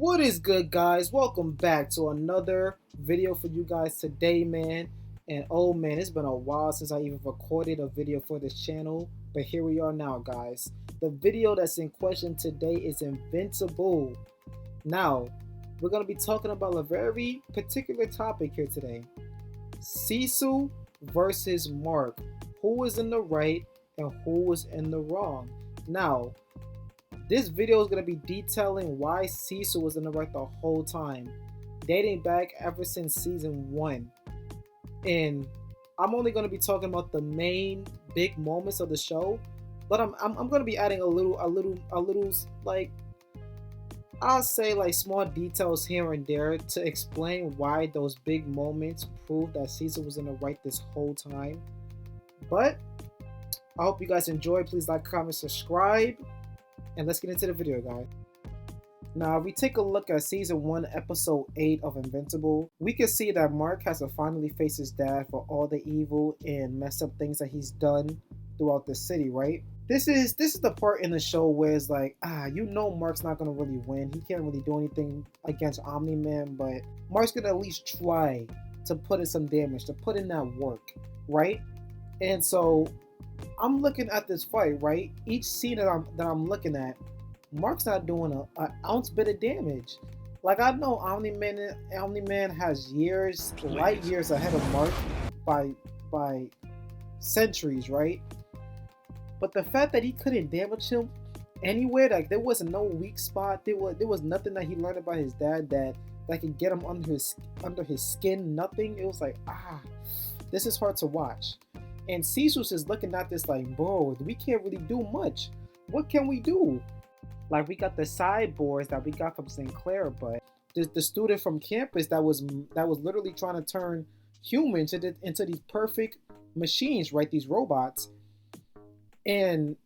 What is good, guys? Welcome back to another video for you guys today, man. And oh man, it's been a while since I even recorded a video for this channel, but here we are now, guys. The video that's in question today is Invincible. Now, we're going to be talking about a very particular topic here today. Cecil versus Mark. Who is in the right and who is in the wrong? Now, this video is going to be detailing why Cecil was in the right the whole time, dating back ever since season 1. And I'm only going to be talking about the main big moments of the show, but I'm going to be adding a little like, I'll say like small details here and there to explain why those big moments prove that Cecil was in the right this whole time. But I hope you guys enjoy. Please like, comment, subscribe. And let's get into the video, guys. Now, if we take a look at season 1, episode 8 of Invincible, we can see that Mark has to finally face his dad for all the evil and messed up things that he's done throughout the city, right? This is the part in the show where it's like, Mark's not gonna really win. He can't really do anything against Omni-Man, but Mark's gonna at least try to put in some damage, to put in that work, right? And so I'm looking at this fight, right? Each scene that I'm looking at, Mark's not doing an ounce bit of damage. Like, I know Omni-Man has light years ahead of Mark by centuries, right? But the fact that he couldn't damage him anywhere, like there wasn't no weak spot, there was nothing that he learned about his dad that could get him under his skin, nothing. It was like, this is hard to watch. And Cecil's just looking at this like, bro, we can't really do much. What can we do? Like, we got the sideboards that we got from Sinclair, but the student from campus that was literally trying to turn humans into these perfect machines, right? These robots. And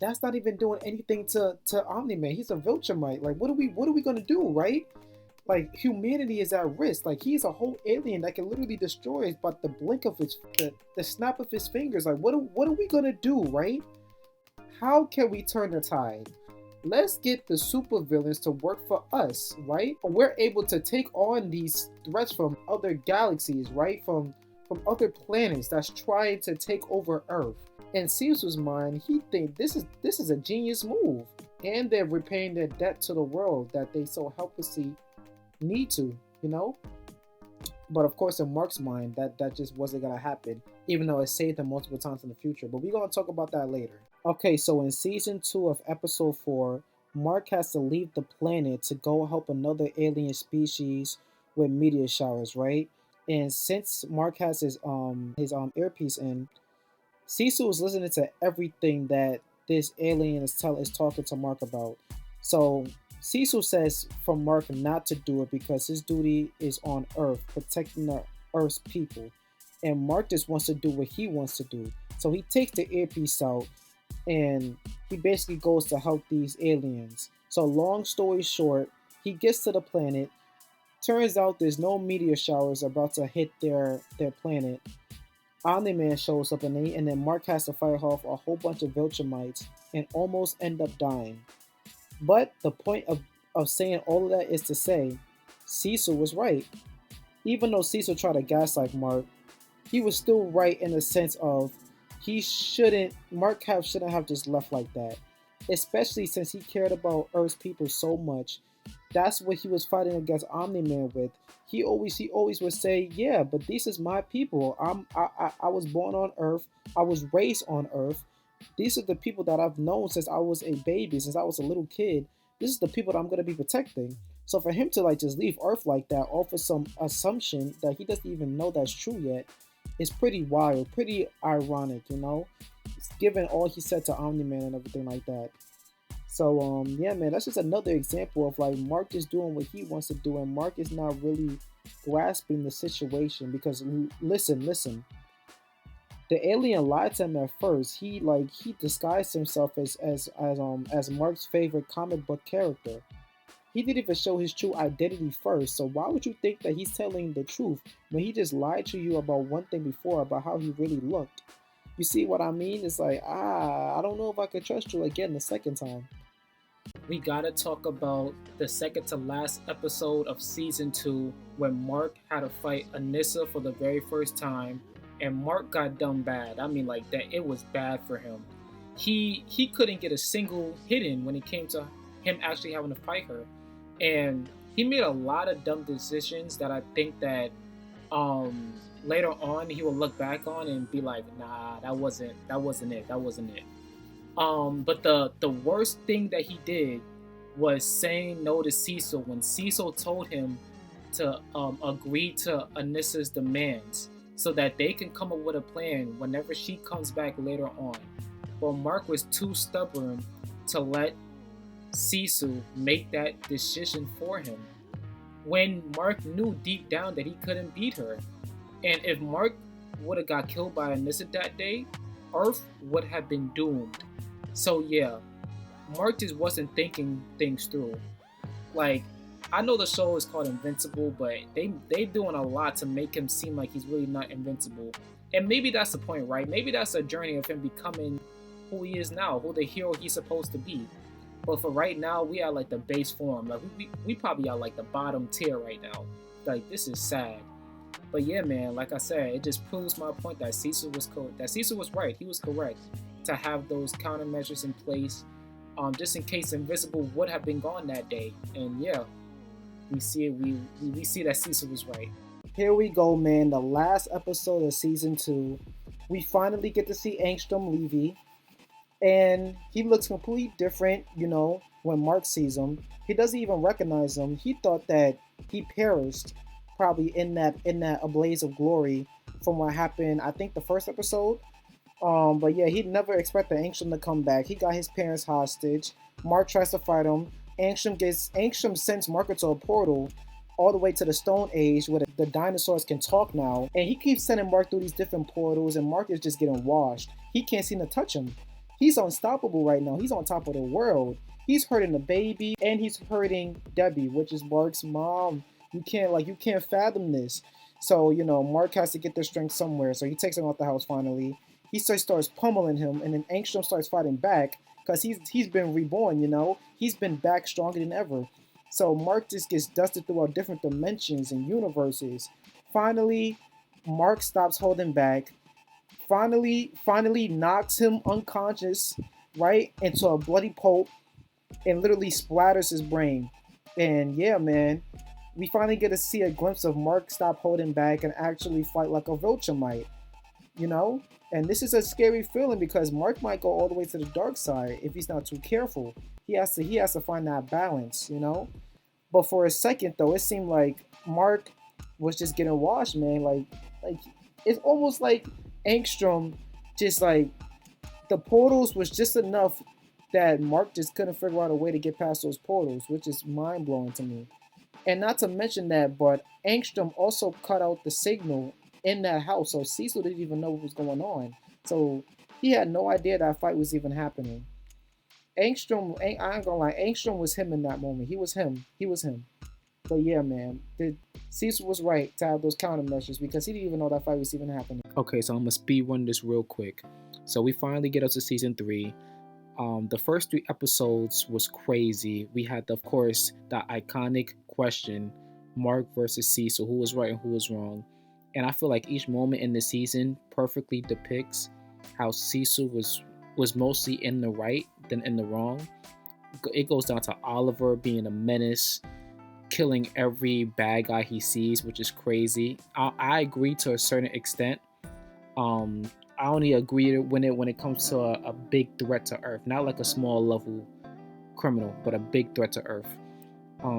that's not even doing anything to Omni-Man. He's a Viltrumite. Like, what are we gonna do, right? Like, humanity is at risk. Like, he's a whole alien that can literally destroy us by the blink of the snap of his fingers. Like, what are we gonna do, right? How can we turn the tide? Let's get the supervillains to work for us, right? We're able to take on these threats from other galaxies, right? From other planets that's trying to take over Earth. In Cecil's mind, he thinks this is a genius move, and they're repaying their debt to the world that they so helplessly need to, But of course, in Mark's mind, that just wasn't gonna happen, even though it saved them multiple times in the future. But we're gonna talk about that later. Okay, so in season 2 of episode 4, Mark has to leave the planet to go help another alien species with meteor showers, right? And since Mark has his earpiece in, Cecil is listening to everything that this alien is talking to Mark about. So Cecil says for Mark not to do it because his duty is on Earth, protecting the Earth's people. And Mark just wants to do what he wants to do. So he takes the earpiece out and he basically goes to help these aliens. So long story short, he gets to the planet. Turns out there's no meteor showers about to hit their planet. Omni-Man shows up and then Mark has to fight off a whole bunch of Viltrumites and almost end up dying. But the point of saying all of that is to say, Cecil was right. Even though Cecil tried to gaslight Mark, he was still right in the sense of Mark shouldn't have just left like that. Especially since he cared about Earth's people so much. That's what he was fighting against Omni-Man with. He always would say, yeah, but this is my people. I was born on Earth. I was raised on Earth. These are the people that I've known since I was a baby, since I was a little kid. This is the people that I'm going to be protecting. So for him to like just leave Earth like that off of some assumption that he doesn't even know that's true yet is pretty wild, pretty ironic, given all he said to Omni-Man and everything like that. So yeah, man, that's just another example of like Mark is doing what he wants to do, and Mark is not really grasping the situation because listen. The alien lied to him at first. He disguised himself as Mark's favorite comic book character. He didn't even show his true identity first. So why would you think that he's telling the truth when he just lied to you about one thing before, about how he really looked? You see what I mean? It's like, I don't know if I could trust you again the second time. we gotta talk about the second to last episode of season 2 when Mark had to fight Anissa for the very first time, and Mark got done bad. I mean, like that, it was bad for him. He couldn't get a single hit in when it came to him actually having to fight her, and he made a lot of dumb decisions that I think that um later on he will look back on and be like, nah, that wasn't it. But the worst thing that he did was saying no to Cecil when Cecil told him to agree to Anissa's demands so that they can come up with a plan whenever she comes back later on. But Mark was too stubborn to let Cecil make that decision for him when Mark knew deep down that he couldn't beat her. And if Mark would have got killed by Anissa that day, Earth would have been doomed. So yeah, Mark just wasn't thinking things through. Like, I know the show is called Invincible, but they doing a lot to make him seem like he's really not invincible. And maybe that's the point, right? Maybe that's a journey of him becoming who he is now, who the hero he's supposed to be. But for right now, we are like the base form. Like we probably are like the bottom tier right now. Like, this is sad. But yeah, man, like I said, it just proves my point that Cecil was that Cecil was right. He was correct to have those countermeasures in place, just in case Invisible would have been gone that day. And yeah, we see it. We see that Cecil was right. Here we go, man. The last episode of season 2. We finally get to see Angstrom Levy, and he looks completely different. You know, when Mark sees him, he doesn't even recognize him. He thought that he perished, probably in that ablaze of glory from what happened. I think the first episode. But yeah, he never expected Angstrom to come back. He got his parents hostage. Mark tries to fight him. Angstrom sends Mark into a portal all the way to the Stone Age where the dinosaurs can talk now. And he keeps sending Mark through these different portals, and Mark is just getting washed. He can't seem to touch him. He's unstoppable right now. He's on top of the world. He's hurting the baby, and he's hurting Debbie, which is Mark's mom. You can't fathom this. So, Mark has to get their strength somewhere. So he takes him out the house finally. He starts pummeling him, and then Angstrom starts fighting back because he's been reborn, He's been back stronger than ever. So Mark just gets dusted throughout different dimensions and universes. Finally, Mark stops holding back. Finally knocks him unconscious, right, into a bloody pulp and literally splatters his brain. And yeah, man, we finally get to see a glimpse of Mark stop holding back and actually fight like a vulture might, you know? And this is a scary feeling because Mark might go all the way to the dark side if he's not too careful. He has to find that balance, But for a second though, it seemed like Mark was just getting washed, man. Like it's almost like Angstrom just like the portals was just enough that Mark just couldn't figure out a way to get past those portals, which is mind blowing to me. And not to mention that, but Angstrom also cut out the signal in that house, so Cecil didn't even know what was going on. So he had no idea that fight was even happening. I ain't gonna lie, Angstrom was him in that moment. He was him. But yeah, man, Cecil was right to have those countermeasures because he didn't even know that fight was even happening. Okay, so I'm gonna speed run this real quick. So we finally get up to season 3. The first 3 episodes was crazy. We had, of course, the iconic question, Mark versus Cecil, who was right and who was wrong. And I feel like each moment in the season perfectly depicts how Cecil was mostly in the right than in the wrong. It goes down to Oliver being a menace, killing every bad guy he sees, which is crazy. I agree to a certain extent. I only agree when it comes to a big threat to Earth, not like a small level criminal, but a big threat to Earth.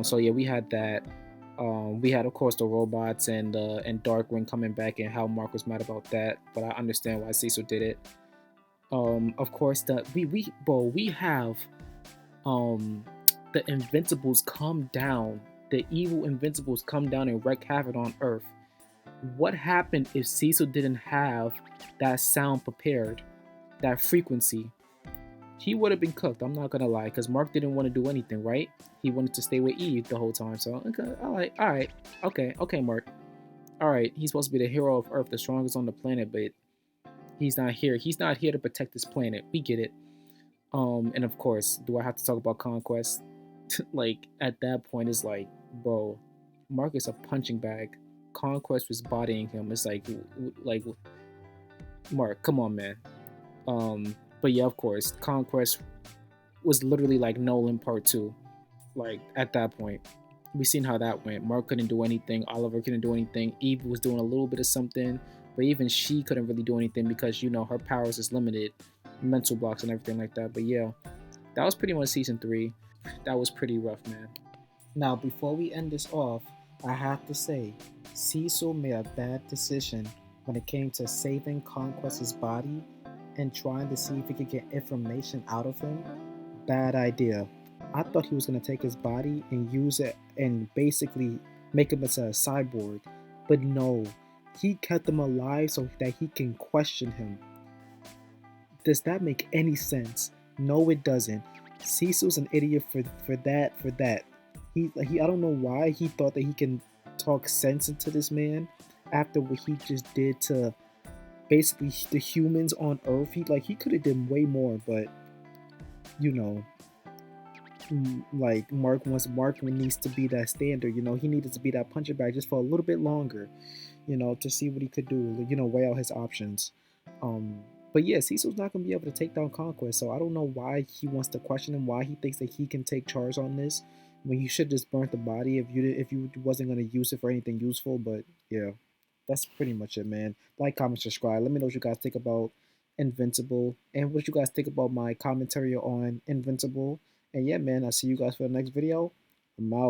So yeah, we had that. We had, of course, the robots and Darkwing coming back and how Mark was mad about that, but I understand why Cecil did it. Of course, we have the Invincibles come down, the evil Invincibles come down and wreak havoc on Earth. What happened if Cecil didn't have that sound prepared, that frequency? He would have been cooked, I'm not gonna lie, because Mark didn't want to do anything, right? He wanted to stay with Eve the whole time, so okay, alright, okay, Mark. Alright, he's supposed to be the hero of Earth, the strongest on the planet, but he's not here. He's not here to protect this planet. We get it. And of course, do I have to talk about Conquest? Like at that point, it's like, bro, Mark is a punching bag. Conquest was bodying him. It's like Mark, come on, man. But yeah, of course, Conquest was literally like Nolan Part Two. Like at that point, we seen how that went. Mark couldn't do anything. Oliver couldn't do anything. Eve was doing a little bit of something, but even she couldn't really do anything because her powers is limited, mental blocks and everything like that. But yeah, that was pretty much season three. That was pretty rough, man. Now, before we end this off, I have to say, Cecil made a bad decision when it came to saving Conquest's body and trying to see if he could get information out of him. Bad idea. I thought he was going to take his body and use it and basically make him into a cyborg. But no, he kept him alive so that he can question him. Does that make any sense? No, it doesn't. Cecil's an idiot for that. He I don't know why he thought that he can talk sense into this man after what he just did to basically the humans on Earth. He could have done way more, but you know, like Mark needs to be that standard. He needed to be that punching bag just for a little bit longer, to see what he could do. Weigh out his options. Um, but yeah, Cecil's not gonna be able to take down Conquest, so I don't know why he wants to question him. Why he thinks that he can take charge on this when you should just burn the body if you wasn't gonna use it for anything useful. But yeah, that's pretty much it, man. Like, comment, subscribe. Let me know what you guys think about Invincible and what you guys think about my commentary on Invincible. And yeah, man, I'll see you guys for the next video. I'm out.